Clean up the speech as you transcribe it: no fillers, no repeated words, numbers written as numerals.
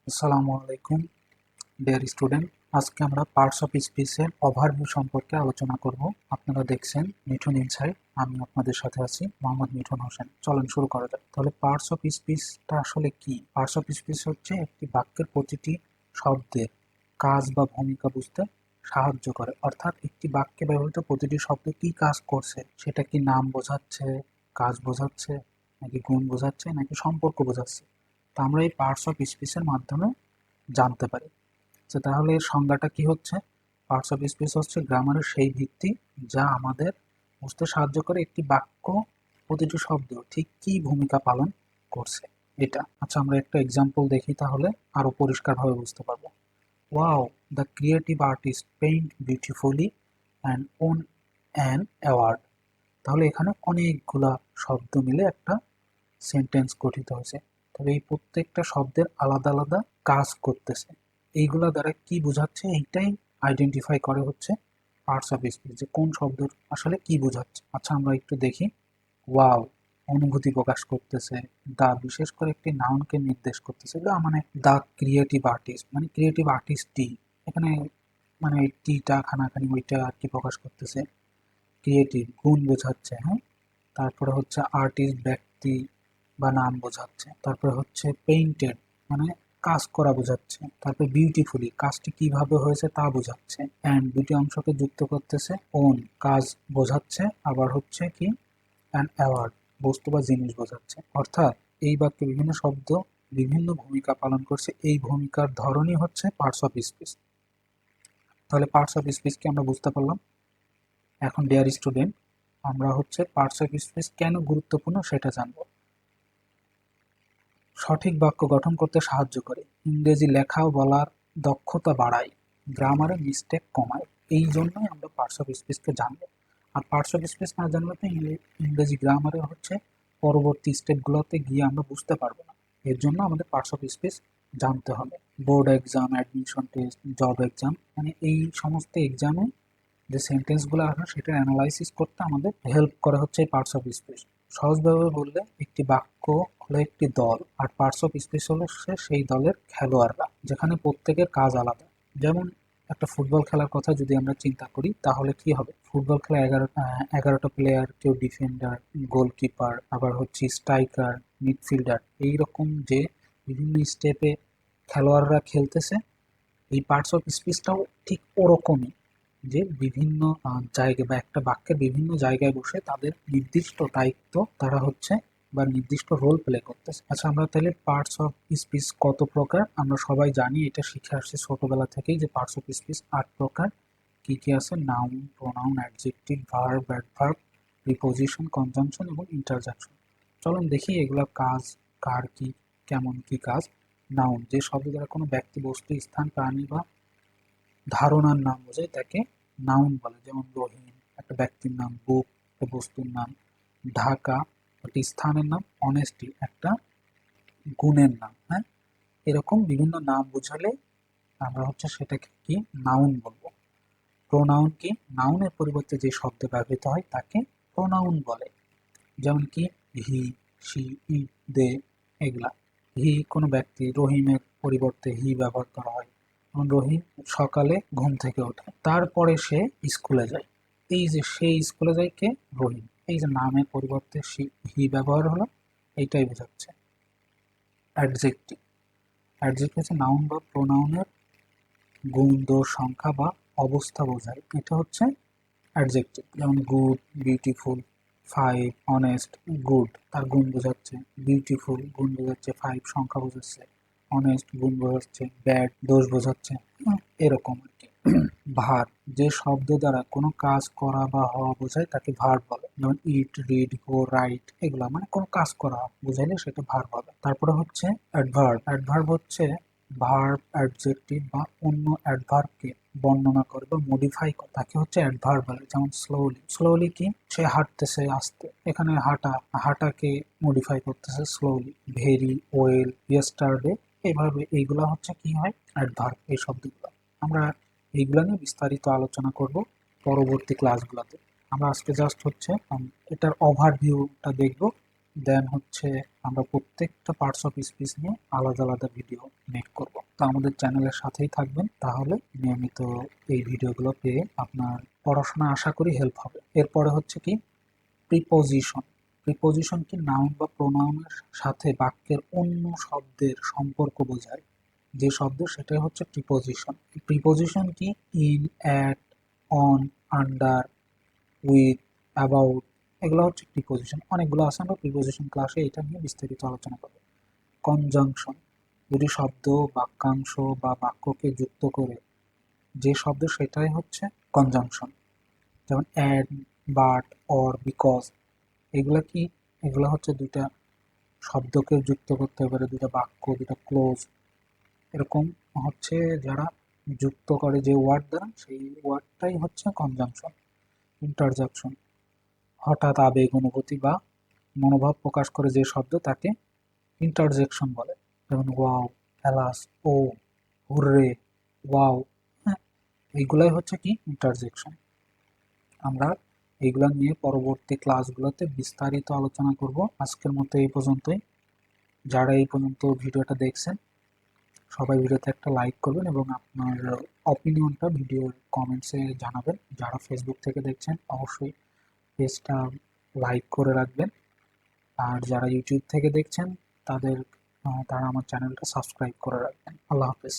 আসসালামু আলাইকুম dear student. আজকে আমরা পার্টস অফ স্পিচের ওভারভিউ সম্পর্কে আলোচনা করব। আপনারা দেখছেন মিঠুন ইনসাইট, আমি আপনাদের সাথে আছি মোহাম্মদ মিঠুন হোসেন। চলেন শুরু করা যাক। তাহলে পার্টস অফ স্পিচটা আসলে কি? পার্টস অফ স্পিচ হচ্ছে একটি বাক্যের প্রতিটি শব্দের কাজ বা ভূমিকা বুঝতে সাহায্য করে। অর্থাৎ একটি বাক্যে ব্যবহৃত প্রতিটি শব্দ কি কাজ করছে, সেটা কি নাম বোঝাচ্ছে, কাজ বোঝাচ্ছে, নাকি গুণ বোঝাচ্ছে, নাকি সম্পর্ক বোঝাচ্ছে, তা আমরা এই পার্টস অফ স্পিচের মাধ্যমে জানতে পারি। তো তাহলে এর সংজ্ঞাটা কি হচ্ছে? পার্টস অফ স্পিচ হচ্ছে গ্রামারের সেই ভিত্তি যা আমাদের বুঝতে সাহায্য করে একটি বাক্য প্রতিটি শব্দ ঠিক কি ভূমিকা পালন করছে এটা। আচ্ছা, আমরা একটা এক্সাম্পল দেখি, তাহলে আরো পরিষ্কারভাবে বুঝতে পারবো। Wow, the creative artist paint beautifully and won an award. তাহলে এখানে অনেকগুলা শব্দ মিলে একটা সেন্টেন্স গঠিত হয়েছে। তবে এই প্রত্যেকটা শব্দের আলাদা আলাদা কাজ করতেছে। এইগুলা দ্বারা কি বোঝাচ্ছে এইটাই আইডেন্টিফাই করে হচ্ছে পার্টস অফ স্পিচ, যে কোন শব্দ আসলে কি বোঝাচ্ছে। আচ্ছা, আমরা একটু দেখি। ওয়াও অনুভূতি প্রকাশ করতেছে, দা বিশেষ করে একটি নাউনকে নির্দেশ করতেছে। দা মানে দা ক্রিয়েটিভ আর্টিস্ট, মানে ক্রিয়েটিভ আর্টিস্টটি এখানে, মানে টিটা খানাখানি ওইটা আর কি প্রকাশ করতেছে। ক্রিয়েটিভ গুণ বোঝাচ্ছে, হ্যাঁ। তারপরে হচ্ছে আর্টিস্ট ব্যক্তি বা নাম বোঝাচ্ছে। তারপরে হচ্ছে পেইন্টেড মানে কাজ করা বোঝাচ্ছে। তারপরে বিউটিফুলি কাজটি কিভাবে হয়েছে তা বোঝাচ্ছে। অ্যান্ড দুটি অংশকে যুক্ত করতেছে। ওন কাজ বোঝাচ্ছে, আবার হচ্ছে কি অ্যান্ড অ্যাওয়ার্ড বস্তু বা জিনিস বোঝাচ্ছে। অর্থাৎ এই বাক্যে বিভিন্ন শব্দ বিভিন্ন ভূমিকা পালন করছে, এই ভূমিকার ধরনই হচ্ছে পার্টস অফ স্পিচ। তাহলে পার্টস অফ স্পিচকে আমরা বুঝতে পারলাম। এখন ডিয়ার স্টুডেন্ট, আমরা হচ্ছে পার্টস অফ স্পিচ কেন গুরুত্বপূর্ণ সেটা জানব। সঠিক বাক্য গঠন করতে সাহায্য করে, ইংরেজি লেখা ও বলার দক্ষতা বাড়ায়, গ্রামারে মিস্টেক কমায়। এই জন্যই আমরা পার্টস অফ স্পিচকে জানবো। আর পার্টস অফ স্পিচ না জানলে তো ইংরেজি গ্রামারে হচ্ছে পরবর্তী স্টেপগুলোতে গিয়ে আমরা বুঝতে পারবো না। এর জন্য আমাদের পার্টস অফ স্পিচ জানতে হবে। Board exam, admission test, job exam, মানে এই সমস্ত এক্সামে যে সেন্টেন্সগুলো আসে সেটা অ্যানালাইসিস করতে আমাদের হেল্প করে হচ্ছে এই পার্টস অফ স্পিচ। সহজভাবে বললে একটি বাক্য হলো একটি দল, আর পার্টস অফ স্পিচ হলো সেই দলের খেলোয়াড়রা, যেখানে প্রত্যেকের কাজ আলাদা। যেমন একটা ফুটবল খেলার কথা যদি আমরা চিন্তা করি, তাহলে কি হবে? ফুটবল খেলা 11টা প্লেয়ার, কেউ ডিফেন্ডার, গোলকিপার, আবার হচ্ছে স্ট্রাইকার, মিডফিল্ডার, এইরকম যে বিভিন্ন স্টেপে খেলোয়াড়রা খেলতেছে। এই পার্টস অফ স্পিচটাও ঠিক ওরকমই, যে বিভিন্ন জায়গায় বা একটা বাক্যের বিভিন্ন জায়গায় বসে তাদের নির্দিষ্ট দায়িত্ব তারা হচ্ছে বা নির্দিষ্ট রোল প্লে করতেছে। আচ্ছা, আমরা তাহলে পার্টস অফ স্পিচ কত প্রকার আমরা সবাই জানি, এটা শিখে আসছি ছোটবেলা থেকেই, যে পার্টস অফ স্পিচ 8 প্রকার। কি কি আছে? Noun, pronoun, adjective, verb, adverb, preposition, conjunction এবং ইন্টারজেকশন। চলুন দেখি এগুলোর কাজ, কার কি, কেমন কি কাজ। নাউন যে শব্দ দ্বারা কোনো ব্যক্তি, বস্তু, স্থান, প্রাণী বা ধারণার নাম বোঝায় তাকে নাউন বলে। যেমন রহিম একটা ব্যক্তির নাম, বুক একটা বস্তুর নাম, ঢাকা একটা স্থানের নাম, অনেস্টি একটা গুণের নাম, হ্যাঁ। এরকম বিভিন্ন নাম বোঝালে আমরা হচ্ছে সেটাকে কি নাউন বলবো। প্রোনাউন কি? নাউনের পরিবর্তে যে শব্দ ব্যবহৃত হয় তাকে প্রোনাউন বলে। যেমন কি হি, সি, ইট, দে, এগুলা। হি কোনো ব্যক্তি, রহিমের পরিবর্তে হি ব্যবহার করা হয়। যেমন রহিম সকালে ঘুম থেকে ওঠে, তারপরে সে স্কুলে যায়। এই যে সে স্কুলে যায় কে? রহিম। এই যে নামের পরিবর্তে হি ব্যবহার হলো, এইটাই বোঝাচ্ছে। অ্যাডজেক্টিভ, অ্যাডজেক্টিভ হচ্ছে নাউন বা প্রোনাউনের গুণ, দোষ, সংখ্যা বা অবস্থা বোঝায়। এটা হচ্ছে অ্যাডজেক্টিভ। যেমন good, beautiful, five, honest. Good তার গুণ বোঝাচ্ছে, বিউটিফুল গুণ বোঝাচ্ছে, ফাইভ সংখ্যা বোঝাচ্ছে, অনেস্ট গুণ বোঝাচ্ছে, ব্যাড দোষ বোঝাচ্ছে, এরকম আর কি। ভার্ব যে শব্দ দ্বারা কোনো কাজ করা বা হওয়া বোঝায় তাকে ভার্ব বলে। যেমন ইট, রিড, গো, রাইট, এগুলা মানে কোনো কাজ করা বোঝাইলে সেটা ভার্ব হবে। তারপরে হচ্ছে অ্যাডভার্ব। অ্যাডভার্ব হচ্ছে ভার্ব, অ্যাডজেক্টিভ বা অন্য অ্যাডভার্বকে বর্ণনা করে বা মডিফাই করে, তাকে হচ্ছে অ্যাডভার্ব বলে। যেমন স্লোলি, স্লোলি কি? সে হাঁটতেছে আস্তে, এখানে হাঁটা, হাঁটাকে মডিফাই করতেছে স্লোলি। ভেরি, ওয়েল, ইয়েস্টারডে, এইভাবে এইগুলা হচ্ছে কি হয়? অ্যাডভার্ব এই শব্দগুলো। আমরা এইগুলা নিয়ে বিস্তারিত আলোচনা করব পরবর্তী ক্লাসগুলোতে। আমরা আজকে জাস্ট হচ্ছে এটার ওভারভিউটা দেখব, দেন হচ্ছে আমরা প্রত্যেকটা পার্টস অফ স্পিচ নিয়ে আলাদা আলাদা ভিডিও মেক করব। তো আমাদের চ্যানেলের সাথেই থাকবেন, তাহলে নিয়মিত এই ভিডিওগুলো পেয়ে আপনার পড়াশোনা আশা করি হেল্প হবে। এরপরে হচ্ছে কি প্রিপোজিশন। প্রিপোজিশন কি নাউন বা প্রোনাউনের সাথে বাক্যের অন্য শব্দের সম্পর্ক বোঝায় যে শব্দ, সেটাই হচ্ছে প্রিপোজিশন। প্রিপোজিশন কি in, at, on, under, with, about, এগুলো হচ্ছে প্রিপোজিশন। অনেকগুলো আছে, আমরা প্রিপোজিশন ক্লাসে এটা নিয়ে বিস্তারিত আলোচনা করব। কনজাংশন, যদি শব্দ, বাক্যাংশ বা বাক্যকে যুক্ত করে যে শব্দ, সেটাই হচ্ছে কনজাংশন। যেমন অ্যান্ড, বাট, অর, বিকজ, এগুলা কি, এগুলা হচ্ছে দুইটা শব্দকে যুক্ত করতে পারে, দুইটা বাক্য, দুইটা ক্লোজ, এরকম হচ্ছে যারা যুক্ত করে যে ওয়ার্ড দ্বারা, সেই ওয়ার্ডটাই হচ্ছে কনজাংশন। ইন্টারজাকশন, হঠাৎ আবেগ, অনুভূতি বা মনোভাব প্রকাশ করে যে শব্দ, তাকে ইন্টারজেকশন বলে। যেমন ওয়াও, হ্যালাস, ও, হুররে, ওয়াও, হ্যাঁ, এইগুলাই হচ্ছে কি ইন্টারজেকশন। আমরা এইগুলা নিয়ে পরবর্তী ক্লাসগুলোতে বিস্তারিত আলোচনা করব। আজকের মতো এই পর্যন্তই। যারা এই পর্যন্ত ভিডিওটা দেখছেন, সবাই ভিডিওতে একটা লাইক করবেন এবং আপনার অপিনিয়নটা ভিডিওর কমেন্টসে জানাবেন। যারা ফেসবুক থেকে দেখছেন, অবশ্যই পেজটা লাইক করে রাখবেন। আর যারা ইউটিউব থেকে দেখছেন, তারা আমার চ্যানেলটা সাবস্ক্রাইব করে রাখবেন। আল্লাহ হাফেজ।